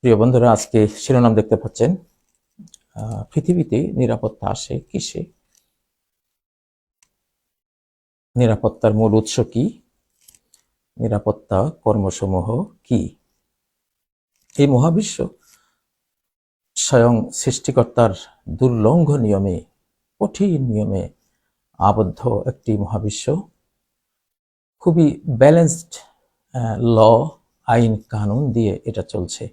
প্রিয় বন্ধুরা, আজকে শিরোনাম দেখতে পাচ্ছেন, পৃথিবীতে নিরাপত্তা আসে কিসে? নিরাপত্তার মূল উৎস কি? নিরাপত্তা কর্মসমূহ কি? এই মহাবিশ্ব স্বয়ং সৃষ্টিকর্তার দুর্লঙ্ঘ নিয়মে, কঠিন নিয়মে আবদ্ধ একটি মহাবিশ্ব। খুবই ব্যালেন্সড ল, আইন কানুন দিয়ে এটা চলছে।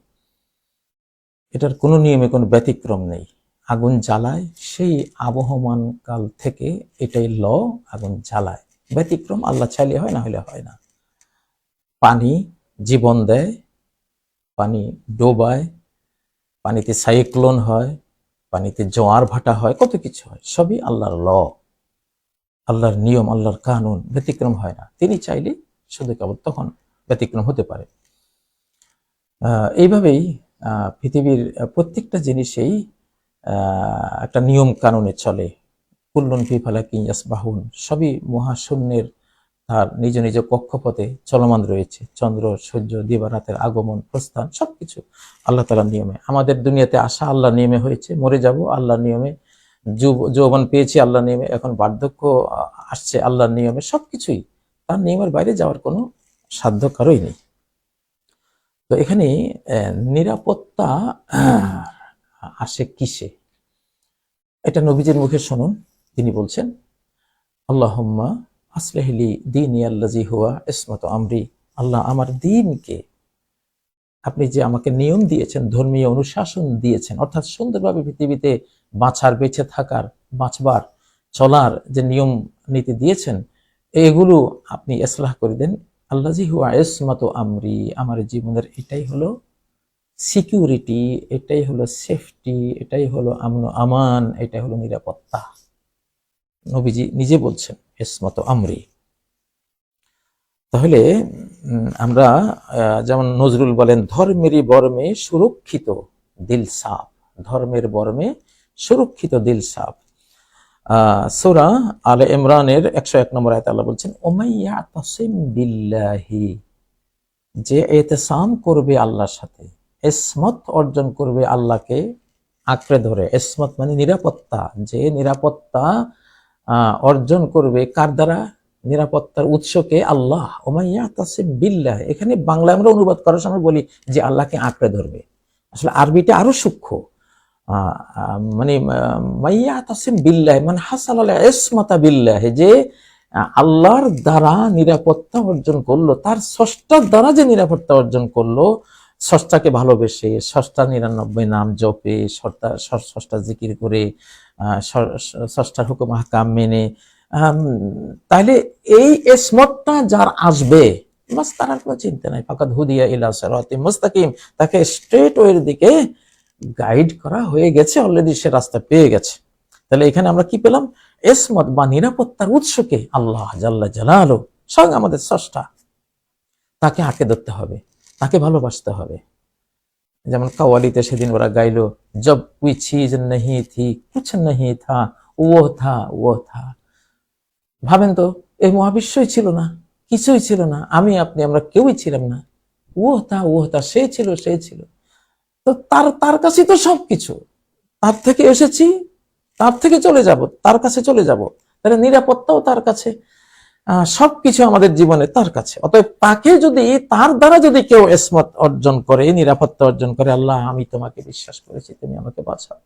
এটার কোনো নিয়মে কোনো ব্যতিক্রম নেই। আগুন জ্বালায়, সেই আবহমান কাল থেকে এটাই ল, আগুন জ্বালায়। ব্যতিক্রম আল্লাহ চাইলে হয়, না হলে হয় না। পানি জীবন দেয়, পানি ডোবায়, পানিতে সাইক্লোন হয়, পানিতে জোয়ার ভাটা হয়, কত কিছু হয়। সবই আল্লাহর ল, আল্লাহর নিয়ম, আল্লাহর কানুন, ব্যতিক্রম হয় না। তিনি চাইলে শুধু কেবল তখন ব্যতিক্রম হতে পারে। এইভাবেই পৃথিবীর প্রত্যেকটা জিনিসেই একটা নিয়ম কানুনে চলে। কুল্লুন ফি ফালাকিন ইয়াসবাহুন, সবই মহাশূন্যের তার নিজ নিজ কক্ষপথে চলমান রয়েছে। চন্দ্র, সূর্য, দিবারাতের আগমন, প্রস্থান, সবকিছু আল্লাহ তাআলার নিয়মে। আমাদের দুনিয়াতে আসা আল্লাহর নিয়মে হয়েছে, মরে যাব আল্লাহর নিয়মে, যৌবন পেয়েছি আল্লাহর নিয়মে, এখন বার্ধক্য আসছে আল্লাহর নিয়মে। সবকিছুই তার নিয়মের বাইরে যাওয়ার কোনো সাধ্য কারোই নেই। তো এখানে নিরাপত্তা আসে কিসে? এটা নবীজির মুখে শুনুন। তিনি বলছেন, আল্লাহুম্মা আসলিহ লি দীনি আল্লাযী হুয়া ইসমাতু আমরি। আল্লাহ, আমার দ্বীনকে, আপনি যে আমাকে নিয়ম দিয়েছেন, ধর্মীয় অনুশাসন দিয়েছেন, অর্থাৎ সুন্দরভাবে পৃথিবীতে বাঁচার, বেঁচে থাকার, বাঁচবার, চলার যে নিয়ম নীতি দিয়েছেন, এগুলো আপনি ইসলাহ করে দেন। আল্লাযী হুয়া ইসমাতু আমরি, আমার জীবনের এটাই হলো সিকিউরিটি, এটাই হলো সেফটি, এটাই হলো আমন আমান, এটাই হলো নিরাপত্তা। নবীজি নিজে বলছেন ইসমাতু আমরি। তাহলে আমরা যেমন নজরুল বলেন, ধর্মেরই বর্মে সুরক্ষিত দিল সাফ, ধর্মের বর্মে সুরক্ষিত দিল সাফ। সূরা আলে ইমরানের 101 নম্বর আয়াতে আল্লাহ বলছেন, ওমাইয়া তাসিম বিল্লাহি, যে ইতিসাম করবে আল্লাহর সাথে, ইসমত অর্জন করবে, আল্লাহকে আঁকড়ে ধরে। ইসমত মানে নিরাপত্তা। যে নিরাপত্তা অর্জন করবে কার দ্বারা? নিরাপত্তার উৎসকে আল্লাহ। ওমাইয়া তাসিম বিল্লাহ, এখানে বাংলায় আমরা অনুবাদ করার সময় বলি যে আল্লাহকে আঁকড়ে ধরবে। আসলে আরবিটা আরো সূক্ষ্ম। মানে মাইয়া তাসিম বিল্লাহ মানে হাসাল আলা ইসমাতা বিল্লাহ, যে আল্লাহর দ্বারা নিরাপত্তা অর্জন করলো, তার স্রষ্টার দ্বারা যে নিরাপত্তা অর্জন করলো, স্রষ্টাকে ভালোবেসে, স্রষ্টার 99 নাম জপে, স্রষ্টা জিকির করে, স্রষ্টার হুকুম আহকাম মেনে, তাহলে এই ইসমতটা যার আসবে, বাস তার আর কোনো চিন্তা নাই। ফাকাদ হুদিয়া ইলা সিরাতিম মুস্তাকিম, তাকে স্ট্রেট ওয়ের দিকে গাইড করা হয়ে গেছে, অলরেডি সে রাস্তা পেয়ে গেছে। তাহলে এখানে আমরা কি পেলাম? ইসমত বা নিরাপত্তার উৎসকে আল্লাহ জাল্লা জালালু, স্বয়ং আমাদের স্রষ্টা। তাকে আঁকড়ে ধরতে হবে, তাকে ভালোবাসতে হবে। যেমন কাওয়ালিতে সেদিন ওরা গাইলো, জব কোই চিজ नहीं थी कुछ नहीं था वो था वो था। ভাবেন তো, এই মহাবিশ্বই ছিল না, কিছুই ছিল না, আমি আপনি আমরা কেউই ছিলাম না। ও তা সে ছিল, সে ছিল। তো তার তার কাছে তো সবকিছু, তার থেকে এসেছি, তার থেকে চলে যাব, তার কাছে চলে যাব। তাহলে নিরাপত্তাও তার কাছে, সবকিছু আমাদের জীবনে তার কাছে। অতএব তাকে যদি, তার দ্বারা যদি কেউ ইসমত অর্জন করে, নিরাপত্তা অর্জন করে, আল্লাহ আমি তোমাকে বিশ্বাস করেছি, তুমি আমাকে বাঁচাও,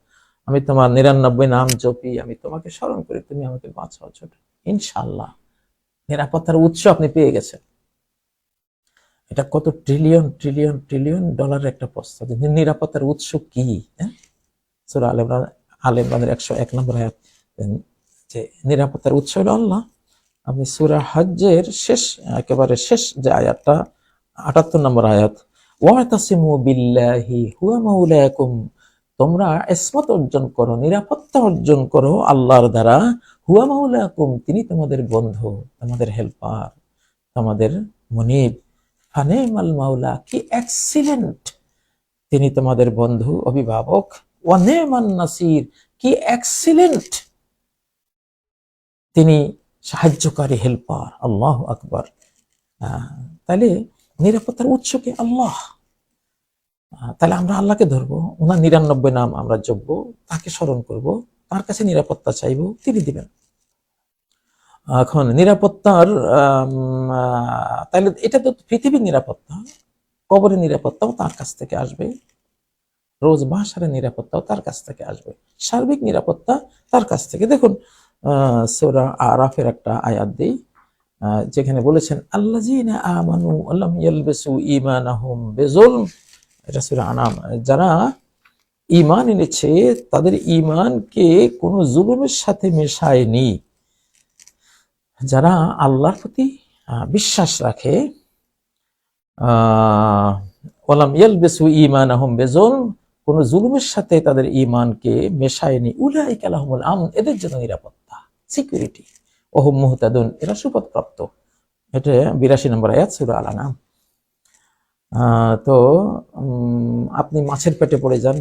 আমি তোমার 99 নাম জপি, আমি তোমাকে স্মরণ করি, তুমি আমাকে বাঁচাও, ছোট, ইনশাআল্লাহ নিরাপত্তার উৎস আপনি পেয়ে গেছেন। এটা কত ট্রিলিয়ন ট্রিলিয়ন ট্রিলিয়ন ডলারের একটা প্রশ্ন, নিরাপত্তার উৎস কি? সূরা আলে ইমরানের 101 নম্বর আয়াত, যে নিরাপত্তার উৎস হলো আল্লাহ। আপনি সূরা হজ্জের শেষ, একেবারে শেষ যে আয়াতটা, 78 নম্বর আয়াত, ওয়াতাসিমু বিল্লাহি হুয়া মাওলাকুম, তোমরা ইসমত অর্জন করো, নিরাপত্তা অর্জন করো আল্লাহর দ্বারা। হুয়া মাওলাকুম, তিনি তোমাদের বন্ধু, তোমাদের হেল্পার, তোমাদের মুনিব। ফানিমাল মাওলা, কি এক্সিলেন্ট তিনি তোমাদের বন্ধু, অভিভাবক। ওয়া নিমান নাসির, কি এক্সিলেন্ট তিনি সাহায্যকারী, হেল্পার। আল্লাহু আকবার। তাহলে নিরাপত্তার উৎসকে আল্লাহ। তাহলে আমরা আল্লাহকে ধরবো, ওনার 99 নাম আমরা জপবো, তাকে স্মরণ করব, তার কাছে নিরাপত্তা চাইবো, তিনি দিবেন। এখন নিরাপত্তার তাহলে এটা তো পৃথিবীর নিরাপত্তা, কবরের নিরাপত্তাও তার কাছ থেকে আসবে, রোজ বাসারের নিরাপত্তাও তার কাছ থেকে আসবে, সার্বিক নিরাপত্তা তার কাছ থেকে। দেখুন সূরা আরাফের একটা আয়াত দেই, যেখানে বলেছেন আল্লাযীনা আমানু ওয়া লাম ইয়ালবিসু ঈমানাহুম বিযুলম, এটা সূরা আনাম, যারা ঈমান এনেছে তাদের ঈমানকে কোনো জুলুমের সাথে মেশায়নি, যারা আল্লাহর প্রতি বিশ্বাস রাখে, ওয়ালাম ইয়ালবিসু ঈমানাহুম বিযুলম, কোন জুলুমের সাথে তাদের ঈমানকে মেশায়নি, উলাইকা লাহুমুল আমন, এদের জন্য নিরাপত্তা, সিকিউরিটি, ওয়া হুম মুহতাদুন, এরা সুপথপ্রাপ্ত। এটা 82 নম্বর আয়াত সূরা আল আনাম। তো আপনি মাছের পেটে পড়ে যান,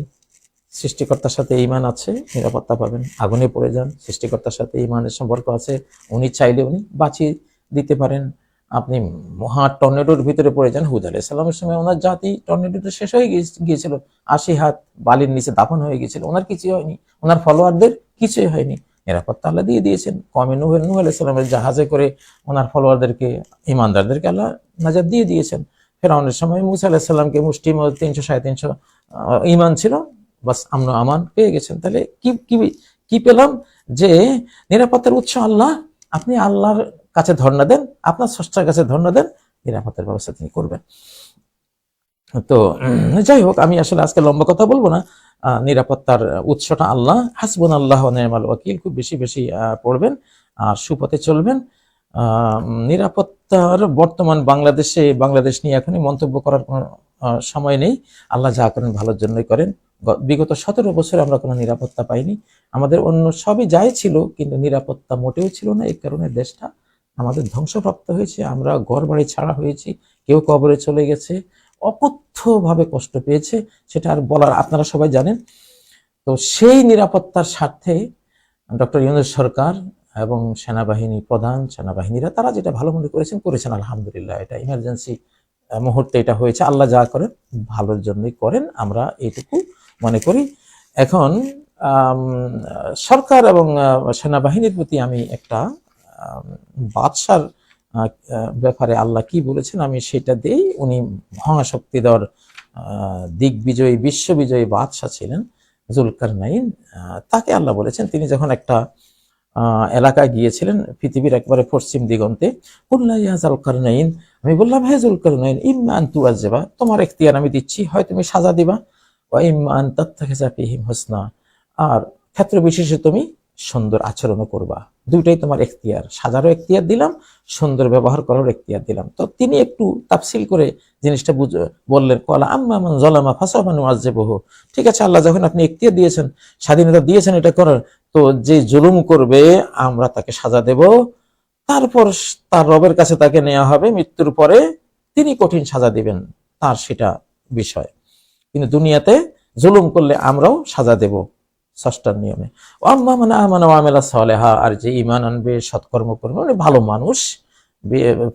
সৃষ্টিকর্তার সাথে ঈমান আছে, নিরাপত্তা পাবেন। আগুনে পড়ে যান, সৃষ্টিকর্তার সাথে ঈমানের সম্পর্ক আছে, উনি চাইলে উনি বাঁচিয়ে দিতে পারেন। আপনি মহা টর্নেডোর ভিতরে পড়ে যান, হুদ আলাইহিস সালামের সময় ওনার জাতি টর্নেডোতে শেষ হয়ে গিয়েছিল, 80 হাত বালির নিচে দাফন হয়ে গিয়েছিল, ওনার কিছুই হয়নি, ওনার ফলোয়ারদের কিছুই হয়নি, নিরাপত্তা আল্লাহ দিয়ে দিয়েছেন। কওমে নূহ আলাইহিস সালামের জাহাজে করে ওনার ফলোয়ারদেরকে, ঈমানদারদেরকে আল্লাহ নাজাত দিয়ে দিয়েছেন। ফেরাউনের সময় মূসা আলাইহিস সালামকে মুষ্টির মধ্যে 300 350 ঈমান ছিল, বাস আমন আমান পেয়ে গেছেন। তাহলে কি কি কি পেলাম? যে নিরাপত্তার উৎস আল্লাহ, আপনি আল্লাহর কাছে ধর্ণা দেন, আপনার স্রষ্টার কাছে ধর্ণা দেন, নিরাপত্তার ব্যবস্থা তিনি করবেন। তো যাই হোক, আমি আসলে আজকে লম্বা কথা বলবো না। নিরাপত্তার উৎসটা আল্লাহ, হাসবুনাল্লাহু ওয়া নি'মাল ওয়াকিল, খুব বেশি বেশি পড়বেন আর সুপথে চলবেন। নিরাপত্তার বর্তমান বাংলাদেশ নিয়ে এখনই মন্তব্য করার কোনো সময় নেই। আল্লাহ যা করেন ভালোর জন্যই করেন। বিগত 17 বছরে আমরা কোনো নিরাপত্তা পাইনি। আমাদের অন্য সবই যাই ছিল, কিন্তু নিরাপত্তা মোটেও ছিল না। এই কারণে দেশটা আমাদের ধ্বংসপ্রাপ্ত হয়েছে, আমরা ঘর বাড়ি ছাড়া হয়েছি, কেউ কবরে চলে গেছে, অকথ্যভাবে কষ্ট পেয়েছে, সেটা আর বলার, আপনারা সবাই জানেন। তো সেই নিরাপত্তার স্বার্থে ডক্টর ইউনূস সরকার এবং সেনাবাহিনী প্রধান, সেনাবাহিনীরা তারা যেটা ভালো মনে করেছেন আলহামদুলিল্লাহ। এটা ইমার্জেন্সি মুহূর্তে এটা হয়েছে, আল্লাহ যা করেন ভালোর জন্যই করেন, আমরা এইটুকু মনে করি। এখন সরকার এবং সেনাবাহিনীর প্রতি আমি একটা বাদশার ব্যাপারে আল্লাহ কি বলেছেন আমি সেটা দেই। উনি মহাশক্তিধর দিগ্বিজয়ী বিশ্ববিজয়ী বাদশাহ ছিলেন জুলকারনাইন। তাকে আল্লাহ বলেছেন, তিনি যখন একটা এলাকায় গিয়েছিলেন পৃথিবীর একবারে পশ্চিম দিগন্তে, জুলকারনাইন, আমি বললাম হে জুলকারনাইন, ইম্মা আন তুআযযিবা, তোমার এখতিয়ার আমি দিচ্ছি, হয় তুমি সাজা দিবা, ওয়া ইম্মা আন তাত্তাখিযা ফীহিম হুসনা, আর ক্ষেত্র বিশেষে তুমি সুন্দর আচরণও করবা। দুইটাই তোমার এখতিয়ার, সাজারও এখতিয়ার দিলাম, সুন্দর ব্যবহার করার এখতিয়ার দিলাম। তো তিনি একটু তাফসিল করে জিনিসটা বললেন, ক্বালা আম্মা মান যালামা ফাসাওফা নুআযযিবুহু, ঠিক আছে আল্লাহ, যখন আপনি এখতিয়ার দিয়েছেন, স্বাধীনতা দিয়েছেন এটা করার, তো যে জুলুম করবে আমরা তাকে সাজা দেব, তারপর তার রবের কাছে তাকে নেওয়া হবে, মৃত্যুর পরে তিনি কঠিন সাজা দিবেন, তার সেটা বিষয়। কিন্তু দুনিয়াতে জুলুম করলে আমরাও সাজা দেব ষষ্ঠার নিয়মে। আম্মা মান আমানা ওয়া আমিলা সালিহা, আর যে ঈমান আনবে, সৎকর্ম করবে, মানে ভালো মানুষ,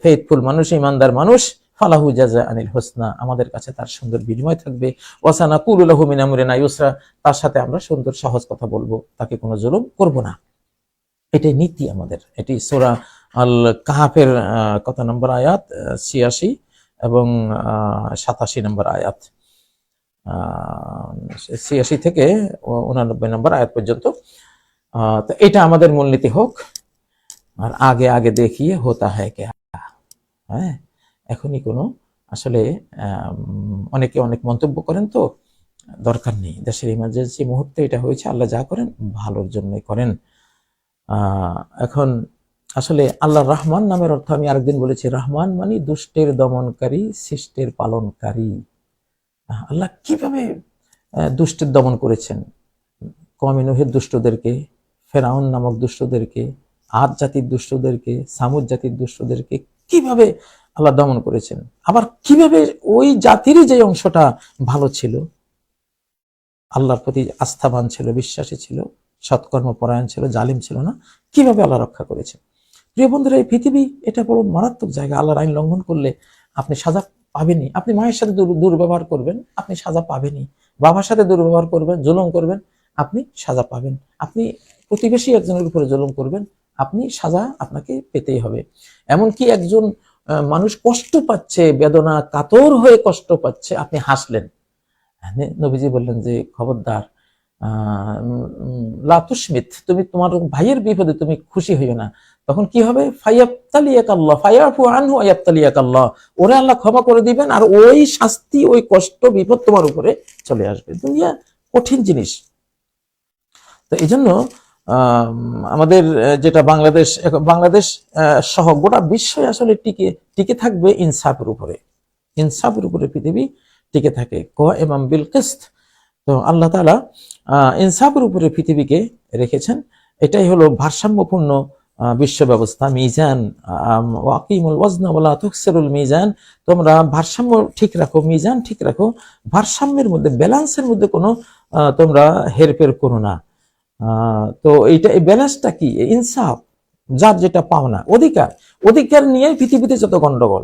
ফেথফুল মানুষ, ঈমানদার মানুষ, ফালাহু জাযাআনিল হুসনা, আমাদের কাছে তার সুন্দর বিনিময় থাকবে। ওয়া সানাকুলু লাহু মিন আমরিনা ইউসরা, তার সাথে আমরা সুন্দর সহজ কথা বলবো, তাকে কোনো জুলুম করব না। এটাই নীতি আমাদের। এটি সূরা আল কাহাফের কত নম্বর আয়াত, 86 এবং 87 নম্বর আয়াত, 86 থেকে 89 নম্বর আয়াত পর্যন্ত। তো এটা আমাদের মূলনীতি হোক, আর আগে আগে দেখিয়ে হোতা হ্যায় কে। হ্যাঁ, এখনই কোনো আসলে অনেকে অনেক মন্তব্য করেন, তো দরকার নেই। দেশের ইমার্জেন্সি মুহূর্তে এটা হয়েছে, আল্লাহ যা করেন ভালোর জন্যই করেন। এখন আসলে আল্লাহ রহমান নামের অর্থ আমি আরেকদিন বলেছি, রহমান মানে দুষ্টের দমনকারী, শিষ্টের পালনকারী। আল্লাহ কিভাবে দুষ্টের দমন করেছেন, কওমে নূহের দুষ্টদেরকে, ফেরাউন নামক দুষ্টদেরকে, আদ জাতির দুষ্টদেরকে, সামুদ জাতির দুষ্টদেরকে কিভাবে আল্লাহ দমন করেছেন, আবার কিভাবে ওই জাতিরই যে অংশটা ভালো ছিল, আল্লাহর প্রতি আস্থাবান ছিল, বিশ্বাসী ছিল, সৎকর্ম পরায়ণ ছিল, জালিম ছিল না, কিভাবে আল্লাহ রক্ষা করেছেন। প্রিয় বন্ধুরা, এই পৃথিবী এটা বড় মারাত্মক জায়গা। আল্লাহর আইন লঙ্ঘন করলে আপনি সাজা পাবেনই। আপনি মায়ের সাথে দুর্ব্যবহার করবেন, আপনি সাজা পাবেনই। বাবার সাথে দুর্ব্যবহার করবেন, জুলুম করবেন, আপনি সাজা পাবেন। আপনি প্রতিবেশী একজনের উপরে জুলুম করবেন, আপনি সাজা আপনাকে পেতেই হবে। এমনকি একজন মানুষ কষ্ট পাচ্ছে, বেদনা কাতর হয়ে কষ্ট পাচ্ছে, আপনি হাসলেন, নবীজি বললেন যে খবরদার, লা তুশমিত, তুমি তোমার ভাইয়ের বিপদে তুমি খুশি হইও না। তখন কি হবে? ফায়াবতালিয়াকাল্লাহ, ফায়াফু আনহু ওয়ায়াবতালিয়াকাল্লাহ, ওরে আল্লাহ ক্ষমা করে দিবেন, আর ওই শাস্তি, ওই কষ্ট, বিপদ তোমার উপরে চলে আসবে। দুনিয়া কঠিন জিনিস। তো এই জন্য আমাদের যেটা বাংলাদেশ সহ গোটা বিশ্বই আসলে টিকে থাকবে ইনসাফের উপরে। ইনসাফের উপরে পৃথিবী টিকে থাকে, কায়েমান বিল কিসত। তো আল্লাহ তাআলা ইনসাফের উপরে পৃথিবীকে রেখেছেন। এটাই হলো ভারসাম্যপূর্ণ বিশ্ব ব্যবস্থা। মিজান, ওয়াকিমুল ওয়াজনা ওয়ালা তুকসিরুল মিজান, তোমরা ভারসাম্য ঠিক রাখো, মিজান ঠিক রাখো, ভারসাম্যের মধ্যে, ব্যালেন্সের মধ্যে কোনো তোমরা হেরফের করো না। তো এইটা, এই ব্যালেন্সটা কি? ইনসাফ, যার যেটা পাওনা, অধিকার নিয়ে পৃথিবীতে যত গন্ডগোল,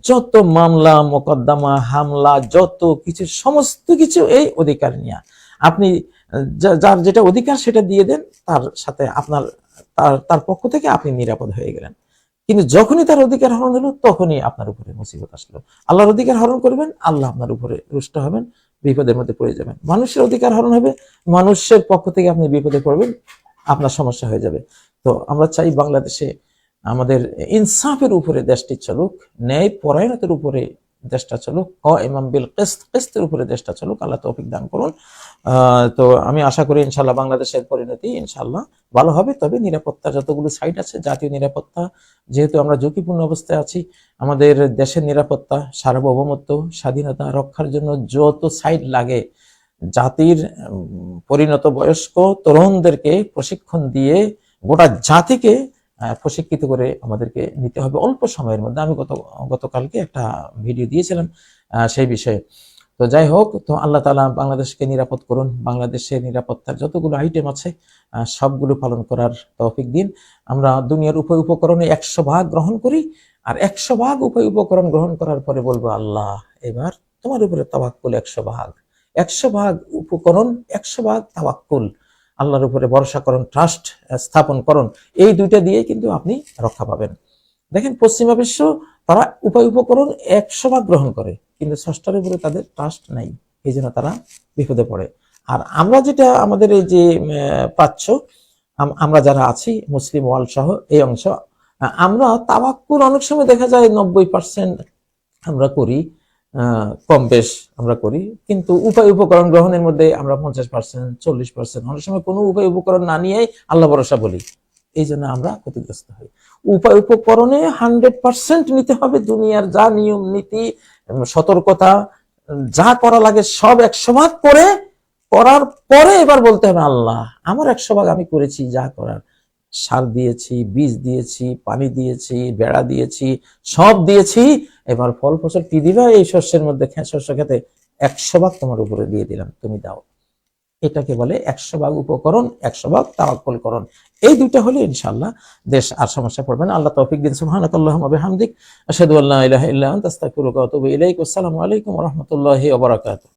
যত মামলা মোকদ্দমা, হামলা, যত কিছু, সমস্ত কিছু এই অধিকার নিয়ে। আপনি যার যেটা অধিকার সেটা দিয়ে দেন, তার সাথে আপনার তার পক্ষ থেকে আপনি নিরাপদ হয়ে গেলেন। কিন্তু যখনই তার অধিকার হরণ হলো, তখনই আপনার উপরে মুসিবত আসলো। আল্লাহর অধিকার হরণ করবেন, আল্লাহ আপনার উপরে রুষ্ট হবেন, বিপদের মধ্যে পড়ে যাবেন। মানুষের অধিকার হরণ হবে, মানুষের পক্ষ থেকে আপনি বিপদে পড়বেন, আপনার সমস্যা হয়ে যাবে। তো আমরা চাই বাংলাদেশে আমাদের ইনসাফের উপরে দেশটি চলুক, ন্যায় পরায়ণতার উপরে দেশটা চলুক, কায়েমান বিল কিসত, কিসতের উপরে দেশটা চলুক। আল্লাহ তৌফিক দান করুন। তো আমি আশা করি ইনশাআল্লাহ বাংলাদেশের পরিণতি ইনশাআল্লাহ ভালো হবে। তবে নিরাপত্তা যতগুলো সাইট আছে, জাতীয় নিরাপত্তা, যেহেতু আমরা ঝুঁকিপূর্ণ অবস্থায় আছি, আমাদের দেশের নিরাপত্তা, সার্বভৌমত্ব, স্বাধীনতা রক্ষার জন্য যত সাইট লাগে, জাতির পরিণত বয়স্ক তরুণদেরকে প্রশিক্ষণ দিয়ে গোটা জাতিকে প্রশিক্ষিত করে আমাদেরকে নিতে হবে অল্প সময়ের মধ্যে। আমি গতকালকে একটা ভিডিও দিয়েছিলাম সেই বিষয়ে। তো যাই হোক, তো আল্লাহ তাআলা বাংলাদেশকে নিরাপদ করুন। বাংলাদেশের নিরাপত্তার যতগুলো আইটেম আছে সবগুলো পালন করার তৌফিক দিন। আমরা দুনিয়ার উপায় উপকরণে 100 ভাগ গ্রহণ করি, আর 100 ভাগ উপায় উপকরণ গ্রহণ করার পরে বলবো, আল্লাহ এবার তোমার উপরে তাওয়াক্কুল। 100 ভাগ উপকরণ, 100 ভাগ তাওয়াক্কুল, আল্লাহর উপরে ভরসা করুন, ট্রাস্ট স্থাপন করুন। এই দুইটা দিয়ে কিন্তু আপনি রক্ষা পাবেন। দেখেন পশ্চিমা বিশ্ব, তারা উপায় উপকরণ 100 ভাগ গ্রহণ করে, কিন্তু স্রষ্টার উপরে তাদের ট্রাস্ট নাই, এই জন্য তারা বিপদে পড়ে। আর আমরা যেটা, আমাদের এই যে প্রাচ্য, আমরা যারা আছি মুসলিম ওয়ার্ল্ড সহ এই অংশ, আমরা তাওয়াক্কুল অনেক সময় দেখা যায় 90% আমরা করি, কম বেশ আমরা করি, কিন্তু উপায় উপকরণ গ্রহণের মধ্যে আমরা 50%, 40%, অনেক সময় কোনো উপায় উপকরণ না নিয়েই আল্লাহ ভরসা বলি। এই জন্য আমরা ক্ষতিগ্রস্ত হই। উপায় উপকরণে 100% নিতে হবে। দুনিয়ার যা নিয়ম নীতি, সতর্কতা, যা করা লাগে সব 100 ভাগ করার পরে এবার বলতে হবে, আল্লাহ আমার 100 ভাগ আমি করেছি, যা করার, সার দিয়েছি, বীজ দিয়েছি, পানি দিয়েছি, বেড়া দিয়েছি, সব দিয়েছি, এবার ফল ফসল কি দিবা? এই শস্যের মধ্যে, শস্য খেতে 100 ভাগ তোমার উপরে দিয়ে দিলাম, তুমি দাও। এটাকে বলে 100 ভাগ উপকরণ, 100 ভাগ তাওয়াক্কুল করুন। এই দুইটা হলে ইনশাআল্লাহ দেশ আর সমস্যা পড়বে না। আল্লাহ তৌফিক দিন। সুবহানাকাল্লাহুম্মা ওয়া বিহামদিক, আশহাদু আল্লা ইলাহা ইল্লা আনতা, আস্তাগফিরুকা ওয়া আতুবু ইলাইক। আসসালামু আলাইকুম ওয়া রাহমাতুল্লাহি ওয়া বারাকাতুহু।